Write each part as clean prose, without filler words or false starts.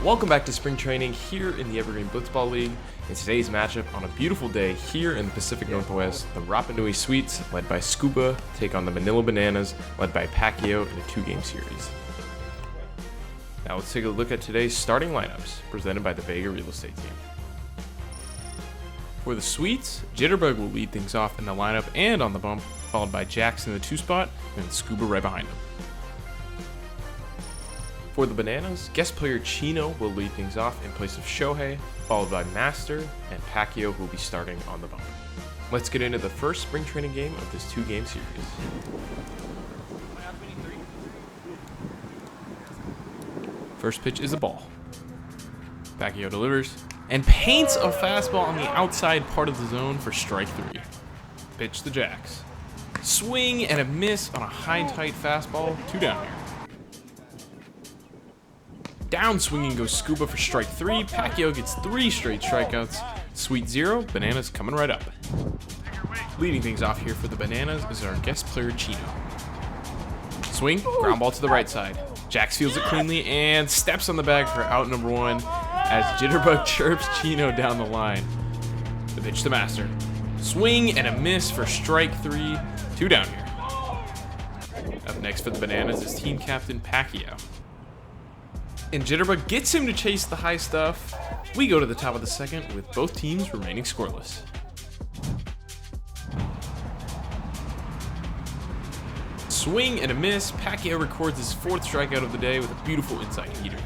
Welcome back to spring training here in the Evergreen Blitzball League. In today's matchup, on a beautiful day here in the Pacific Northwest, the Rapa SWEETS, led by Scuba, take on the Manila Bananas, led by Pacquiao in a 2-game series. Now let's take a look at today's starting lineups, presented by the Vega Real Estate team. For the SWEETS, Jitterbug will lead things off in the lineup and on the bump, followed by Jax in the 2 spot, and Scuba right behind him. For the Bananas, guest player Chino will lead things off in place of Shohei, followed by Master and Pacquiao, who will be starting on the bump. Let's get into the first spring training game of this 2-game series. First pitch is a ball. Pacquiao delivers and paints a fastball on the outside part of the zone for strike 3. Pitch to Jax. Swing and a miss on a high tight fastball, 2 down here. Down swinging goes Scuba for strike 3. Pacquiao gets 3 straight strikeouts. Sweet 0, Bananas coming right up. Leading things off here for the Bananas is our guest player Chino. Swing, ground ball to the right side. Jax fields it cleanly and steps on the bag for out number 1 as Jitterbug chirps Chino down the line. The pitch to Master. Swing and a miss for strike 3, 2 down here. Up next for the Bananas is team captain Pacquiao. And Jitterbug gets him to chase the high stuff. We go to the top of the second with both teams remaining scoreless. Swing and a miss. Pacquiao records his 4th strikeout of the day with a beautiful inside heater.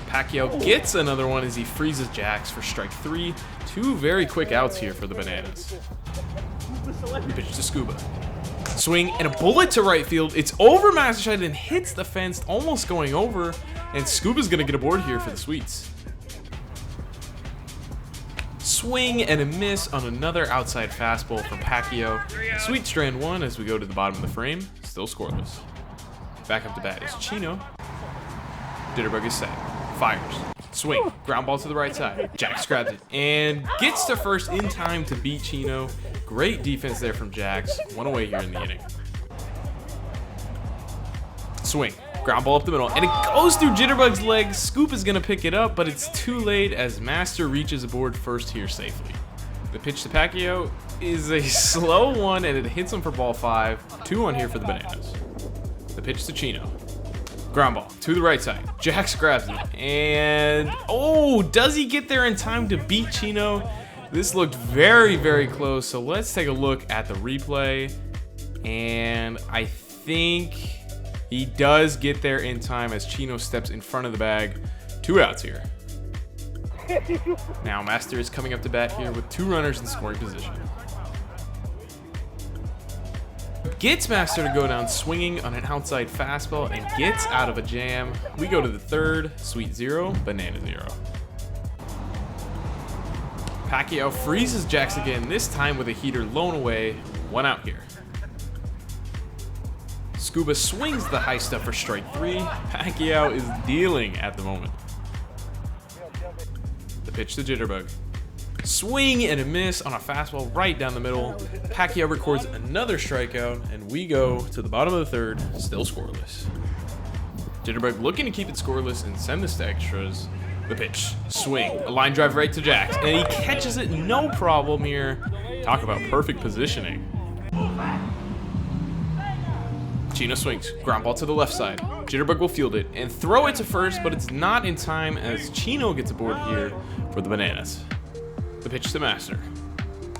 Pacquiao gets another one as he freezes Jax for strike 3. 2 very quick outs here for the Bananas. We pitch to Scuba. Swing and a bullet to right field. It's over Mastershot and hits the fence, almost going over. And Scuba's gonna get aboard here for the SWEETS. Swing and a miss on another outside fastball from Pacquiao. Sweet strand 1 as we go to the bottom of the frame, still scoreless. Back up to bat is Chino. Jitterbug is set. Fires. Swing. Ground ball to the right side. Jax grabs it and gets to first in time to beat Chino. Great defense there from Jax. 1 away here in the inning. Swing. Ground ball up the middle. And it goes through Jitterbug's legs. Scoop is going to pick it up, but it's too late as Master reaches aboard first here safely. The pitch to Pacquiao is a slow one, and it hits him for ball 5. 2-1 here for the Bananas. The pitch to Chino. Ground ball to the right side. Jax grabs it. And, oh, does he get there in time to beat Chino? This looked very, very close. So let's take a look at the replay. And I think he does get there in time as Chino steps in front of the bag. 2 outs here. Now Master is coming up to bat here with 2 runners in scoring position. Gets Master to go down swinging on an outside fastball and gets out of a jam. We go to the 3rd, Sweet 0, Banana 0. Pacquiao freezes Jax again, this time with a heater blown away. 1 out here. Scuba swings the high stuff for strike 3. Pacquiao is dealing at the moment. The pitch to Jitterbug. Swing and a miss on a fastball right down the middle. Pacquiao records another strikeout, and we go to the bottom of the 3rd, still scoreless. Jitterbug looking to keep it scoreless and send this to extras. The pitch. Swing. A line drive right to Jax, and he catches it no problem here. Talk about perfect positioning. Chino swings. Ground ball to the left side. Jitterbug will field it and throw it to first, but it's not in time as Chino gets aboard here for the Bananas. The pitch to Master.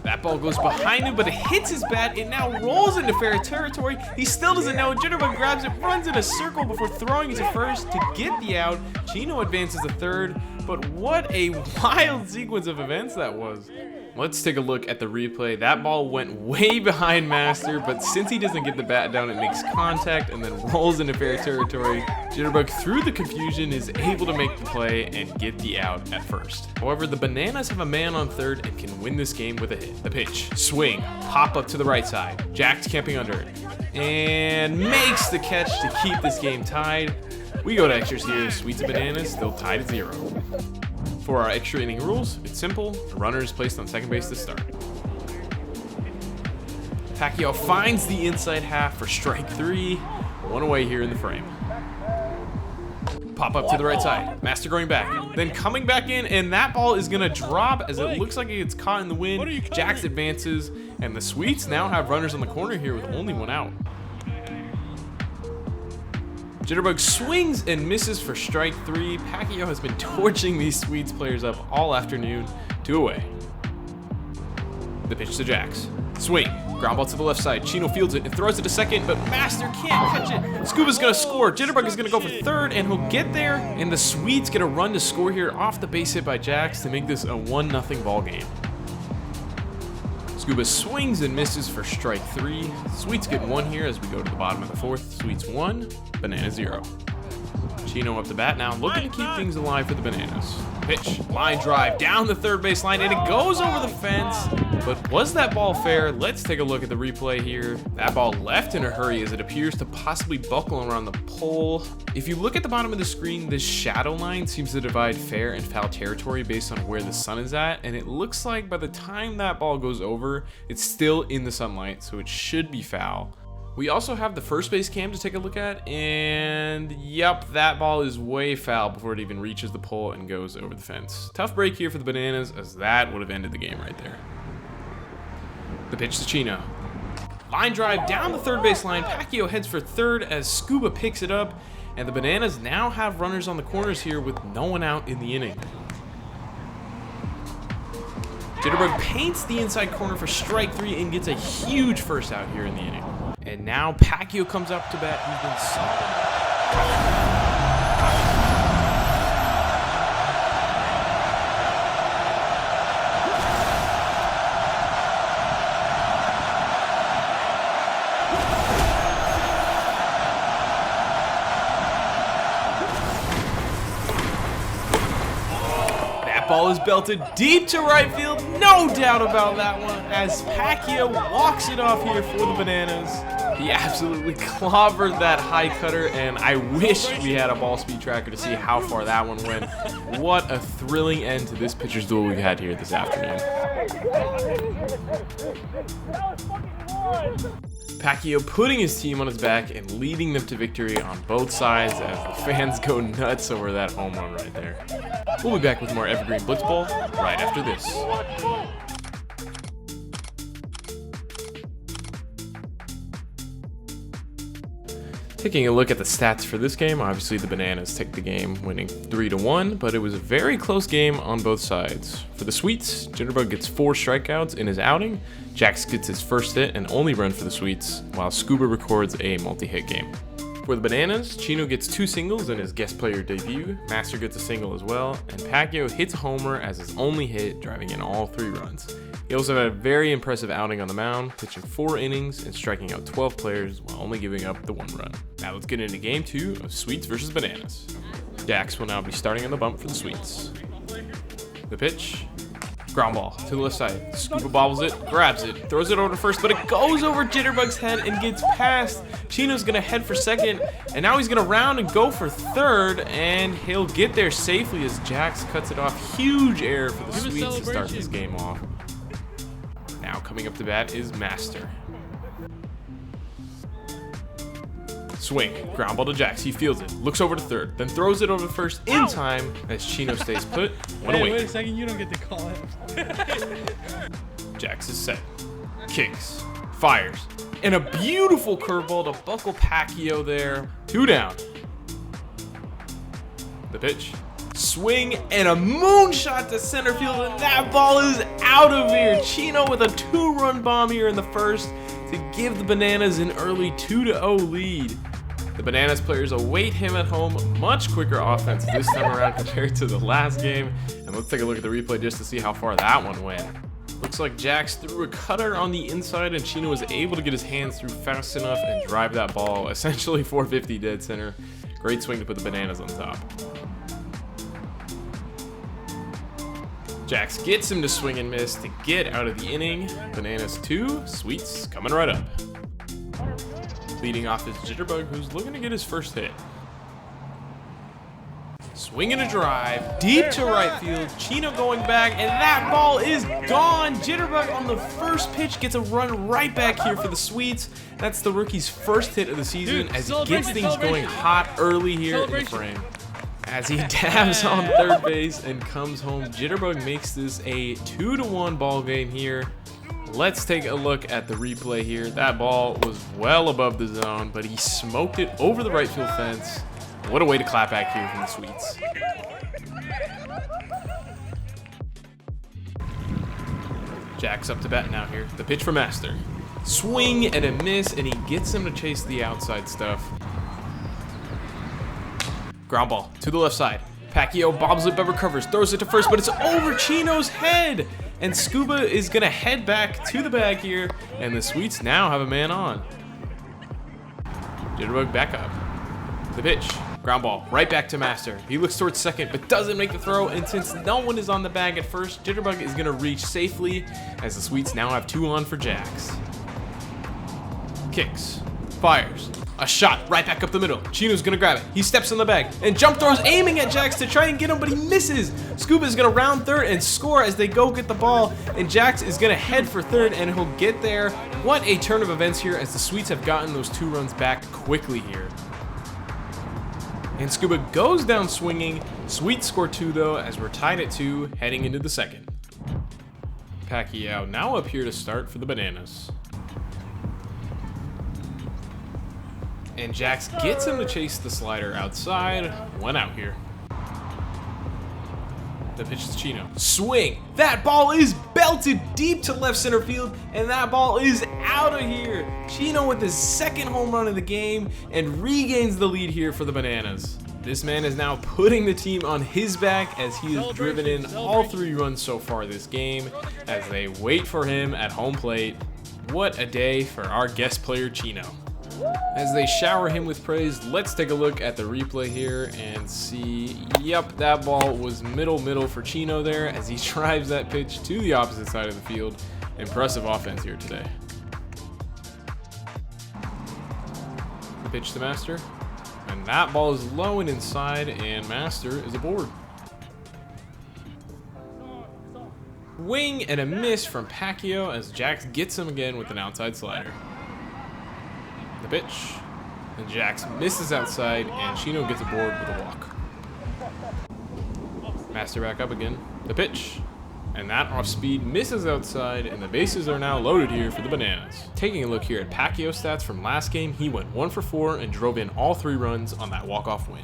That ball goes behind him, but it hits his bat. It now rolls into fair territory. He still doesn't know. Jitterbug grabs it, runs in a circle before throwing it to first to get the out. Chino advances to 3rd, but what a wild sequence of events that was. Let's take a look at the replay. That ball went way behind Master, but since he doesn't get the bat down, it makes contact and then rolls into fair territory. Jitterbug, through the confusion, is able to make the play and get the out at first. However, the Bananas have a man on 3rd and can win this game with a hit. The pitch. Swing. Pop up to the right side. Jax camping under it. And makes the catch to keep this game tied. We go to extras here. Sweets and Bananas still tied at 0. For our extra inning rules, it's simple. The runner is placed on second base to start. Pacquiao finds the inside half for strike 3. 1 away here in the frame. Pop up to the right side. Master going back. Then coming back in, and that ball is going to drop as it looks like it gets caught in the wind. Jax advances, and the Sweets now have runners on the corner here with only one out. Jitterbug swings and misses for strike 3. Pacquiao has been torching these Sweets players up all afternoon. 2 away. The pitch to Jax. Swing. Ground ball to the left side. Chino fields it and throws it to second, but Master can't catch it. Scuba's going to score. Jitterbug is going to go for third, and he'll get there. And the Sweets get a run to score here off the base hit by Jax to make this a 1-0 ball game. Scuba swings and misses for strike 3. Sweets get 1 here as we go to the bottom of the 4th. Sweets 1, Banana 0. Chino up to bat now, looking to keep things alive for the Bananas. Pitch, line drive, down the third base line, and it goes over the fence. But was that ball fair? Let's take a look at the replay here. That ball left in a hurry as it appears to possibly buckle around the pole. If you look at the bottom of the screen, this shadow line seems to divide fair and foul territory based on where the sun is at, and it looks like by the time that ball goes over, it's still in the sunlight, so it should be foul. We also have the first base cam to take a look at, and yep, that ball is way foul before it even reaches the pole and goes over the fence. Tough break here for the Bananas, as that would have ended the game right there. The pitch to Chino. Line drive down the third base line. Pacquiao heads for third as Scuba picks it up, and the Bananas now have runners on the corners here with no one out in the inning. Jitterbug paints the inside corner for strike 3 and gets a huge first out here in the inning. And now Pacquiao comes up to bat. He's been solid. Ball is belted deep to right field, no doubt about that one, as Pacquiao walks it off here for the Bananas. He absolutely clobbered that high cutter, and I wish we had a ball speed tracker to see how far that one went. What a thrilling end to this pitcher's duel we've had here this afternoon. Pacquiao putting his team on his back and leading them to victory on both sides as the fans go nuts over that home run right there. We'll be back with more Evergreen Blitzball right after this. Taking a look at the stats for this game, obviously the Bananas take the game, winning 3-1, but it was a very close game on both sides. For the Sweets, Jitterbug gets 4 strikeouts in his outing, Jax gets his first hit and only run for the Sweets, while Scuba records a multi-hit game. For the Bananas, Chino gets 2 singles in his guest player debut, Master gets a single as well, and Pacquiao hits a homer as his only hit, driving in all 3 runs. He also had a very impressive outing on the mound, pitching 4 innings and striking out 12 players while only giving up the 1 run. Now let's get into game 2 of Sweets versus Bananas. Jax will now be starting on the bump for the Sweets. The pitch. Ground ball to the left side. Scuba bobbles it, grabs it, throws it over to first, but it goes over Jitterbug's head and gets past. Chino's gonna head for second, and now he's gonna round and go for third, and he'll get there safely as Jax cuts it off. Huge error for the Sweets to start this game off. Now coming up to bat is Master. Swing, ground ball to Jax, he fields it, looks over to third, then throws it over to first in time as Chino stays put. One away. Wait a second, you don't get to call it. Jax is set, kicks, fires, and a beautiful curveball to buckle Pacquiao there. 2 down. The pitch. Swing and a moonshot to center field, and that ball is out of here. Chino with a 2-run bomb here in the first to give the Bananas an early 2-0 lead. The Bananas players await him at home. Much quicker offense this time around compared to the last game. And let's take a look at the replay just to see how far that one went. Looks like Jax threw a cutter on the inside, and Chino was able to get his hands through fast enough and drive that ball essentially 450 dead center. Great swing to put the Bananas on top. Jax gets him to swing and miss to get out of the inning. Bananas 2, Sweets coming right up. Leading off is Jitterbug, who's looking to get his first hit. Swinging a drive, deep to right field. Chino going back, and that ball is gone. Jitterbug on the first pitch gets a run right back here for the Sweets. That's the rookie's first hit of the season as he gets things going hot early here in the frame. as he dabs on third base and comes home. Jitterbug makes this a 2-1 ball game here. Let's take a look at the replay here. That ball was well above the zone, but he smoked it over the right field fence. What a way to clap back here from the Sweets. Jack's up to bat now here. The pitch for Master. Swing and a miss, and he gets him to chase the outside stuff. Ground ball to the left side. Pacquiao bobbles it but recovers, throws it to first, but it's over Chino's head. And Scuba is going to head back to the bag here, and the Sweets now have a man on. Jitterbug back up. The pitch. Ground ball right back to Master. He looks towards second, but doesn't make the throw, and since no one is on the bag at first, Jitterbug is going to reach safely, as the Sweets now have 2 on for Jax. Kicks. Fires. A shot right back up the middle. Chino's gonna grab it. He steps on the bag and jump throws, aiming at Jax to try and get him, but he misses. Scuba is gonna round third and score as they go get the ball, and Jax is gonna head for third, and he'll get there. What a turn of events here, as the Sweets have gotten those 2 runs back quickly here. And Scuba goes down swinging. Sweets score 2 though, as we're tied at 2 heading into the second. Pacquiao now up here to start for the Bananas. And Jax gets him to chase the slider outside. 1 out here. The pitch to Chino. Swing! That ball is belted deep to left center field, and that ball is out of here. Chino with his 2nd home run of the game and regains the lead here for the Bananas. This man is now putting the team on his back, as he has driven in all 3 runs so far this game, as they wait for him at home plate. What a day for our guest player Chino. As they shower him with praise, let's take a look at the replay here and see, yep, that ball was middle for Chino there, as he drives that pitch to the opposite side of the field. Impressive offense here today. The pitch to Master, and that ball is low and inside, and Master is aboard. Wing and a miss from Pacquiao, as Jax gets him again with an outside slider. The pitch, and Jax misses outside, and Chino gets aboard with a walk. Master back up again. The pitch, and that off speed misses outside, and the bases are now loaded here for the Bananas. Taking a look here at Pacquiao's stats from last game, he went 1 for 4 and drove in all 3 runs on that walk-off win.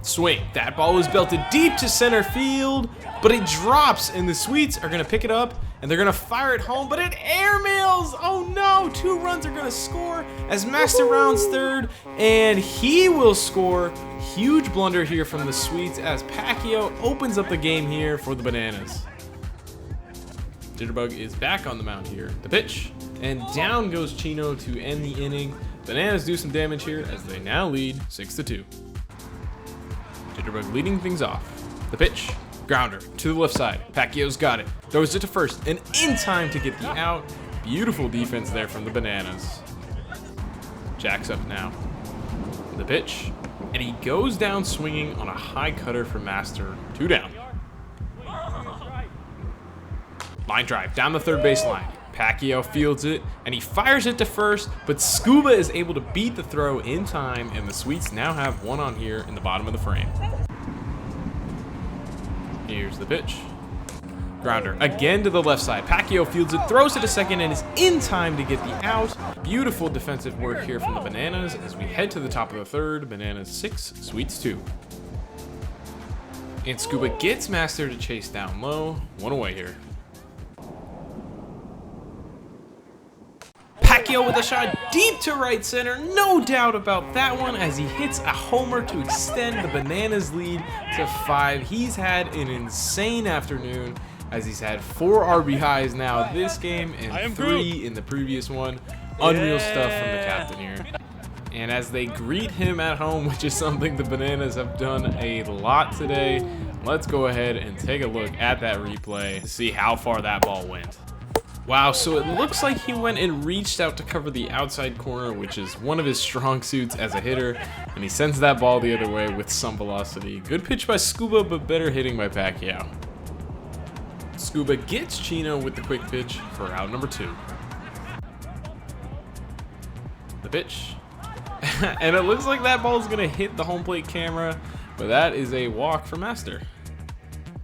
Swing. That ball was belted deep to center field, but it drops, and the Sweets are going to pick it up, and they're going to fire it home, but it airmails! Oh no! 2 runs are going to score as Master rounds third, and he will score. Huge blunder here from the Sweets, as Pacquiao opens up the game here for the Bananas. Jitterbug is back on the mound here. The pitch, and down goes Chino to end the inning. Bananas do some damage here, as they now lead 6-2. Jitterbug leading things off. The pitch. Grounder to the left side. Pacquiao's got it. Throws it to first, and in time to get the out. Beautiful defense there from the Bananas. Jack's up now. The pitch, and he goes down swinging on a high cutter for Master. 2 down. Line drive down the third baseline. Pacquiao fields it, and he fires it to first, but Scuba is able to beat the throw in time, and the Sweets now have 1 on here in the bottom of the frame. Here's the pitch. Grounder again to the left side. Pacquiao fields it, throws it to second, and is in time to get the out. Beautiful defensive work here from the Bananas as we head to the top of the third. Bananas 6, Sweets 2. And Scuba gets Master to chase down low. 1 away here. Pacquiao with a shot deep to right center, no doubt about that one, as he hits a homer to extend the Bananas lead to 5. He's had an insane afternoon, as he's had 4 RBIs now this game and 3 in the previous one. Unreal stuff from the captain here. And as they greet him at home, which is something the Bananas have done a lot today, let's go ahead and take a look at that replay to see how far that ball went. Wow, so it looks like he went and reached out to cover the outside corner, which is one of his strong suits as a hitter, and he sends that ball the other way with some velocity. Good pitch by Scuba, but better hitting by Pacquiao. Scuba gets Chino with the quick pitch for out number 2. The pitch, And it looks like that ball is going to hit the home plate camera, but that is a walk for Master.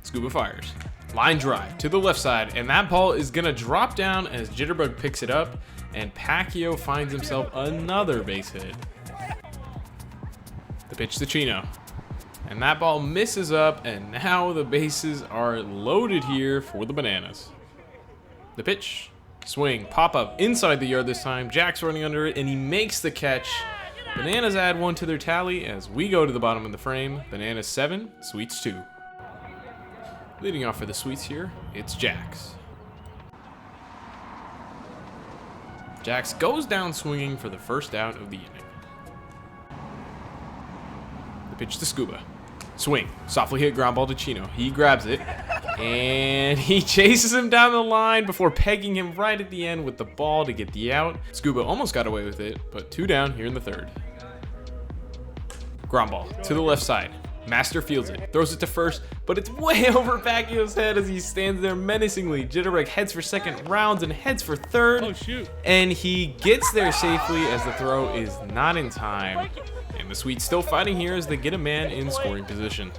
Scuba fires. Line drive to the left side, and that ball is going to drop down as Jitterbug picks it up, and Pacquiao finds himself another base hit. The pitch to Chino. And that ball misses up, and now the bases are loaded here for the Bananas. The pitch. Swing. Pop up inside the yard this time. Jack's running under it, and he makes the catch. Bananas add 1 to their tally as we go to the bottom of the frame. Bananas 7, Sweets 2. Leading off for the Sweets here, it's Jax. Jax goes down swinging for the first out of the inning. The pitch to Scuba. Swing. Softly hit ground ball to Chino. He grabs it, and he chases him down the line before pegging him right at the end with the ball to get the out. Scuba almost got away with it, but 2 down here in the third. Ground ball to the left side. Master fields it, throws it to first, but it's way over Pacquiao's head as he stands there menacingly. Jitterbug heads for second, rounds, and heads for third. Oh, shoot. And he gets there safely as the throw is not in time. And the Sweets still fighting here as they get a man in scoring position.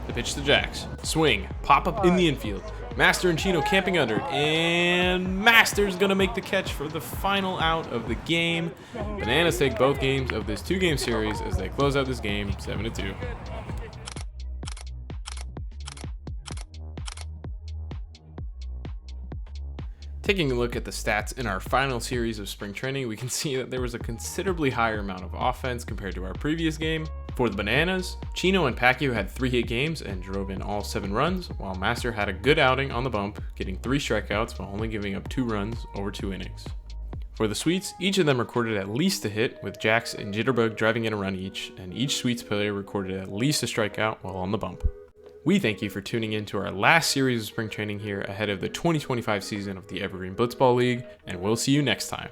The pitch to Jax. Swing. Pop up in the infield. Master and Chino camping under. And Master's going to make the catch for the final out of the game. Bananas take both games of this 2-game series as they close out this game 7-2. Taking a look at the stats in our final series of spring training, we can see that there was a considerably higher amount of offense compared to our previous game. For the Bananas, Chino and Pacquiao had 3-hit games and drove in all 7 runs, while Master had a good outing on the bump, getting 3 strikeouts while only giving up 2 runs over 2 innings. For the Sweets, each of them recorded at least a hit, with Jax and Jitterbug driving in a run each, and each Sweets player recorded at least a strikeout while on the bump. We thank you for tuning in to our last series of spring training here ahead of the 2025 season of the Evergreen Blitzball League, and we'll see you next time.